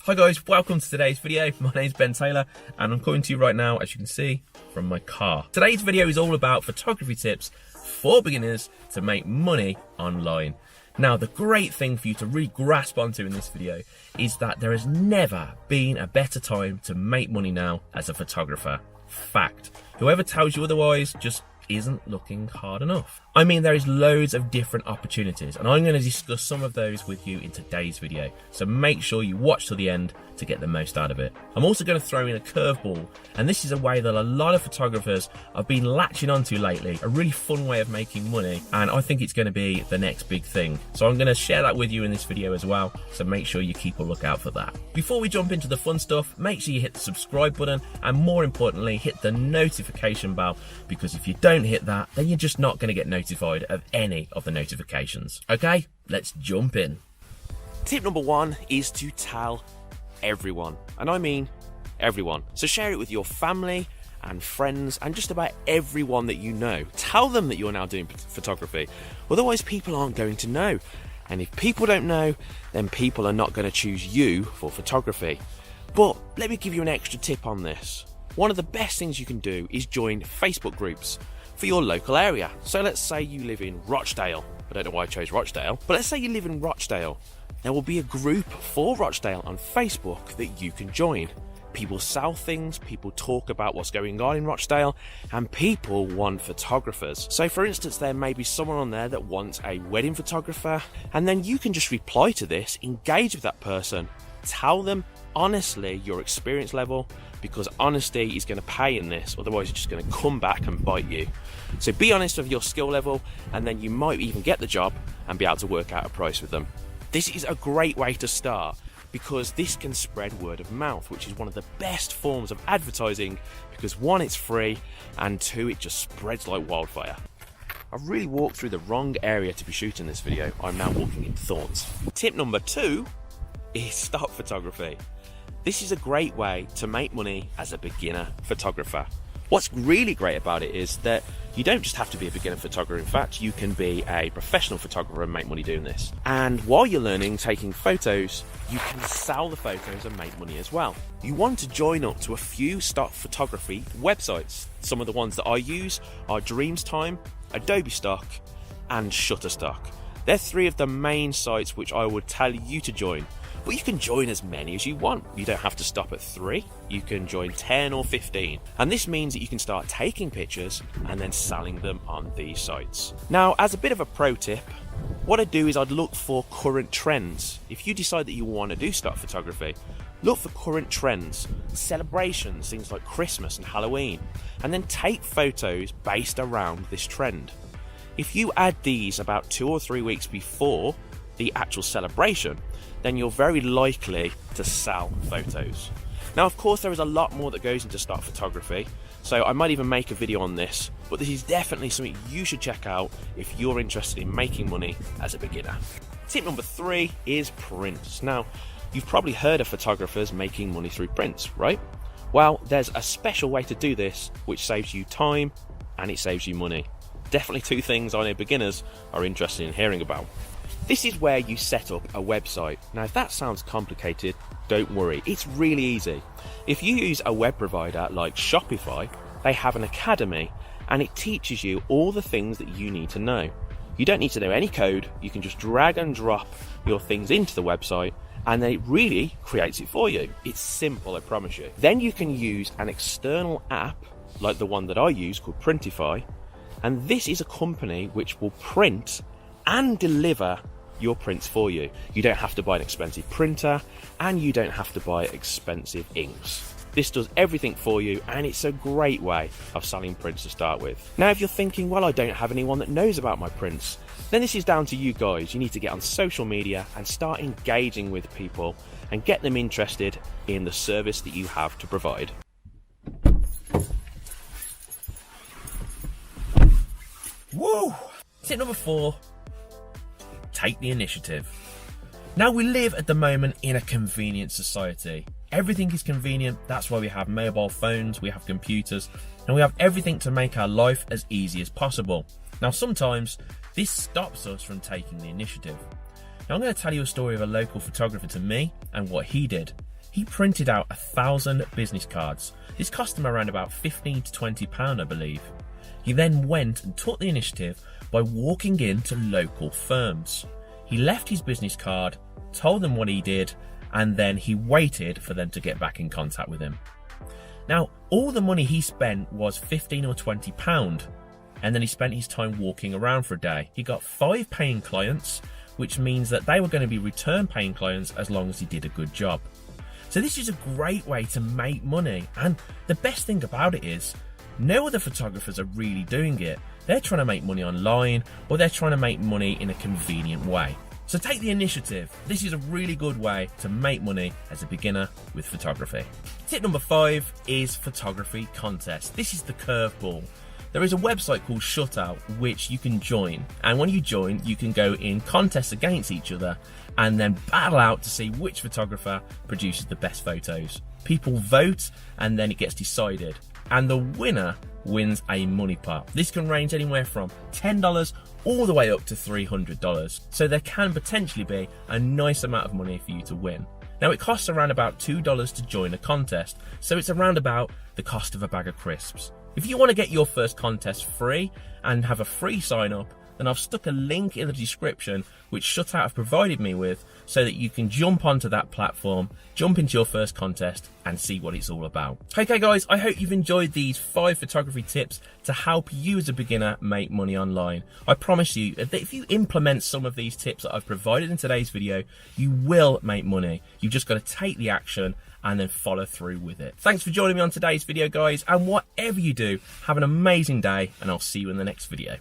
Hi guys, welcome to today's video. My name's Ben Taylor and I'm coming to you right now, as you can see, from my car. Today's video is all about photography tips for beginners to make money online. Now, the great thing for you to really grasp onto in this video is that there has never been a better time to make money now as a photographer. Fact. Whoever tells you otherwise just isn't looking hard enough. I mean, there is loads of different opportunities and I'm going to discuss some of those with you in today's video, so make sure you watch till the end to get the most out of it. I'm also going to throw in a curveball, and this is a way that a lot of photographers have been latching onto lately, a really fun way of making money, and I think it's going to be the next big thing. So I'm going to share that with you in this video as well, so make sure you keep a lookout for that. Before we jump into the fun stuff, make sure you hit the subscribe button and more importantly hit the notification bell, because if you don't hit that, then you're just not going to get notified of any of the notifications. Okay, let's jump in. Tip number one is to tell everyone, and I mean everyone. So share it with your family and friends and just about everyone that you know. Tell them that you're now doing photography, otherwise people aren't going to know, and if people don't know, then people are not going to choose you for photography. But let me give you an extra tip on this. One of the best things you can do is join Facebook groups for your local area. So let's say you live in Rochdale. I don't know why I chose Rochdale, but let's say you live in Rochdale. There will be a group for Rochdale on Facebook that you can join. People sell things, people talk about what's going on in Rochdale, and people want photographers. So for instance, there may be someone on there that wants a wedding photographer, and then you can just reply to this, engage with that person, tell them honestly your experience level, because honesty is going to pay in this, otherwise it's just going to come back and bite you. So be honest with your skill level, and then you might even get the job and be able to work out a price with them. This is a great way to start, because this can spread word of mouth, which is one of the best forms of advertising, because one, it's free, and two, it just spreads like wildfire. I've really walked through the wrong area to be shooting this video. I'm now walking in thorns. Tip number two is stock photography. This is a great way to make money as a beginner photographer. What's really great about it is that you don't just have to be a beginner photographer. In fact, you can be a professional photographer and make money doing this. And while you're learning taking photos, you can sell the photos and make money as well. You want to join up to a few stock photography websites. Some of the ones that I use are Dreamstime, Adobe Stock, and Shutterstock. They're three of the main sites which I would tell you to join. But you can join as many as you want. You don't have to stop at 3. You can join 10 or 15. And this means that you can start taking pictures and then selling them on these sites. Now, as a bit of a pro tip, what I'd do is I'd look for current trends. If you decide that you want to do stock photography, look for current trends, celebrations, things like Christmas and Halloween, and then take photos based around this trend. If you add these about 2 or 3 weeks before the actual celebration, then you're very likely to sell photos. Now, of course, there is a lot more that goes into stock photography, so I might even make a video on this, but this is definitely something you should check out if you're interested in making money as a beginner. Tip number 3 is prints. Now, you've probably heard of photographers making money through prints, right? Well, there's a special way to do this which saves you time and it saves you money. Definitely 2 things I know beginners are interested in hearing about. This is where you set up a website. Now, if that sounds complicated, don't worry, it's really easy. If you use a web provider like Shopify, they have an academy and it teaches you all the things that you need to know. You don't need to know any code, you can just drag and drop your things into the website and then it really creates it for you. It's simple, I promise you. Then you can use an external app like the one that I use called Printify, and this is a company which will print and deliver your prints for you. You don't have to buy an expensive printer and you don't have to buy expensive inks. This does everything for you and it's a great way of selling prints to start with. Now, if you're thinking, well, I don't have anyone that knows about my prints, then this is down to you guys. You need to get on social media and start engaging with people and get them interested in the service that you have to provide. Woo! Tip number 4. Take the initiative. Now, we live at the moment in a convenient society. Everything is convenient. That's why we have mobile phones, we have computers, and we have everything to make our life as easy as possible. Now, sometimes this stops us from taking the initiative. Now, I'm going to tell you a story of a local photographer to me and what he did. He printed out 1,000 business cards. This cost him around about £15 to £20, I believe. He then went and took the initiative by walking into local firms. He left his business card, told them what he did, and then he waited for them to get back in contact with him. Now, all the money he spent was £15 or £20, and then he spent his time walking around for a day. He got 5 paying clients, which means that they were going to be return paying clients as long as he did a good job. So this is a great way to make money, and the best thing about it is no other photographers are really doing it. They're trying to make money online, or they're trying to make money in a convenient way. So take the initiative. This is a really good way to make money as a beginner with photography. Tip number 5 is photography contests. This is the curveball. There is a website called Shutout which you can join, and when you join you can go in contests against each other and then battle out to see which photographer produces the best photos. People vote and then it gets decided, and the winner wins a money pot. This can range anywhere from $10 all the way up to $300, so there can potentially be a nice amount of money for you to win. Now it costs around about $2 to join a contest, so it's around about the cost of a bag of crisps. If you want to get your first contest free and have a free sign up, then I've stuck a link in the description which Shutout have provided me with so that you can jump onto that platform, jump into your first contest and see what it's all about. Okay guys, I hope you've enjoyed these 5 photography tips to help you as a beginner make money online. I promise you that if you implement some of these tips that I've provided in today's video, you will make money. You've just got to take the action and then follow through with it. Thanks for joining me on today's video guys, and whatever you do, have an amazing day and I'll see you in the next video.